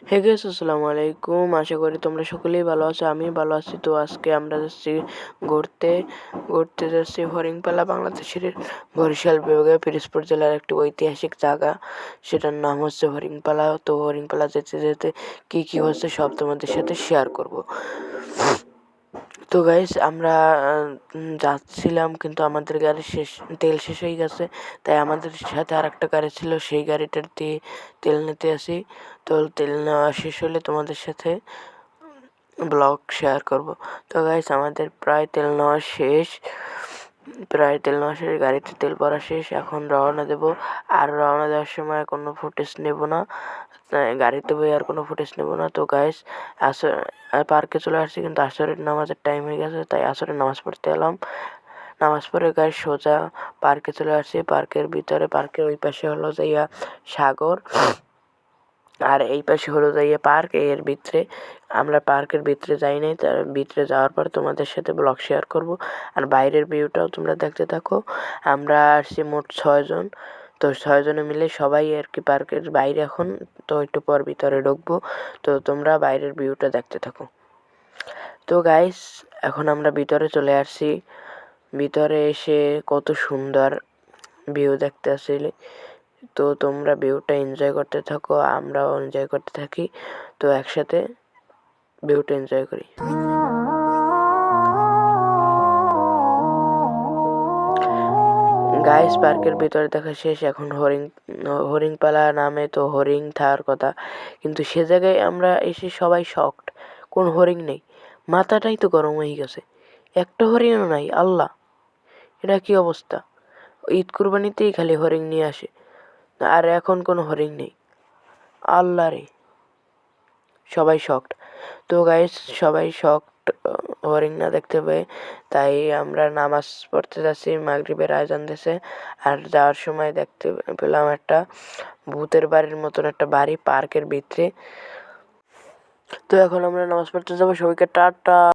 Hey guys, আসসালামু আলাইকুম। আশা করি তোমরা সকলেই ভালো আছো, আমি ভালো আছি। তো আজকে আমরা যাচ্ছি ঘুরতে ঘুরতে যাচ্ছি হরিণপালা, বাংলাদেশের বরিশাল বিভাগের পিরোজপুর জেলার একটি ঐতিহাসিক জায়গা, সেটার নাম হচ্ছে হরিণপালা। তো হরিণপালা যেতে যেতে কি কি হচ্ছে সব তোমাদের সাথে শেয়ার করব। তো গাইস আমরা যাচ্ছিলাম, কিন্তু আমাদের গাড়ির তেল শেষ হয়ে গেছে, তাই আমাদের সাথে আর একটা গাড়ি ছিল, সেই গাড়িটার দিয়ে তেল নিতে আসি। তো তেল নেওয়া শেষ হলে তোমাদের সাথে ব্লগ শেয়ার করব। তো গাইস আমাদের প্রায় তেল নেওয়া শেষ, গাড়িতে তেল ভরা শেষ। এখন রওনা দেব, আর রওনা দেওয়ার সময় কোনো ফুটেজ নেব না, গাড়িতে বই আর কোনো ফুটেজ নেব না। তো গাইস পার্কে চলে আসছি, কিন্তু আসরের নামাজের টাইম হয়ে গেছে, তাই আসরের নামাজ পড়তে এলাম। নামাজ পড়ে গাইস সোজা পার্কে চলে আসছি। পার্কের ভিতরে, পার্কের ওই পাশে হলো যাইয়া সাগর, আর এই পাশে হলো যাইয়া পার্ক। এর ভিতরে আমরা পার্কের ভিতরে যাই নাই, তার ভিতরে যাওয়ার পর তোমাদের সাথে ব্লগ শেয়ার করব, আর বাইরের ভিউটাও তোমরা দেখতে থাকো। আমরা আসছি মোট 6 জন, তো 6 জনে মিলে সবাই আর কি পার্কের বাইরে এখন। তো একটু পর ভিতরে ঢুকবো, তো তোমরা বাইরের ভিউটা দেখতে থাকো। তো গাইস এখন আমরা ভিতরে চলে আসছি। ভিতরে এসে কত সুন্দর ভিউ দেখতে আসলে, তো তোমরা ভিউটা এনজয় করতে থাকো, আমরাও এনজয় করতে থাকি। তো একসাথে ভিউটা এনজয় করি। গাইস পার্কের ভিতরে দেখা শেষ, এখন হরিণপালা নামে তো হরিণ থাকার কথা, কিন্তু সে জায়গায় আমরা এসে সবাই শকড, কোন হরিণ নেই। মাথাটাই তো গরম হয়ে গেছে, একটা হরিণও নাই। আল্লাহ, এটা কি অবস্থা! ঈদ কুরবানিতেই খালি হরিণ নিয়ে আসে, আর এখন কোনো হরিণ নেই। আল্লাহ রে, সবাই শকড। তো গাইস সবাই শকড হরিণ না দেখতে পেয়ে, তাই আমরা নামাজ পড়তে যাচ্ছি, মাগরিবের আজান দিয়েছে। আর যাওয়ার সময় দেখতে পেলাম একটা ভূতের বাড়ির মতন একটা বাড়ি পার্কের ভিতরে। তো এখন আমরা নামাজ পড়তে যাবো। সবাইকে টাটা।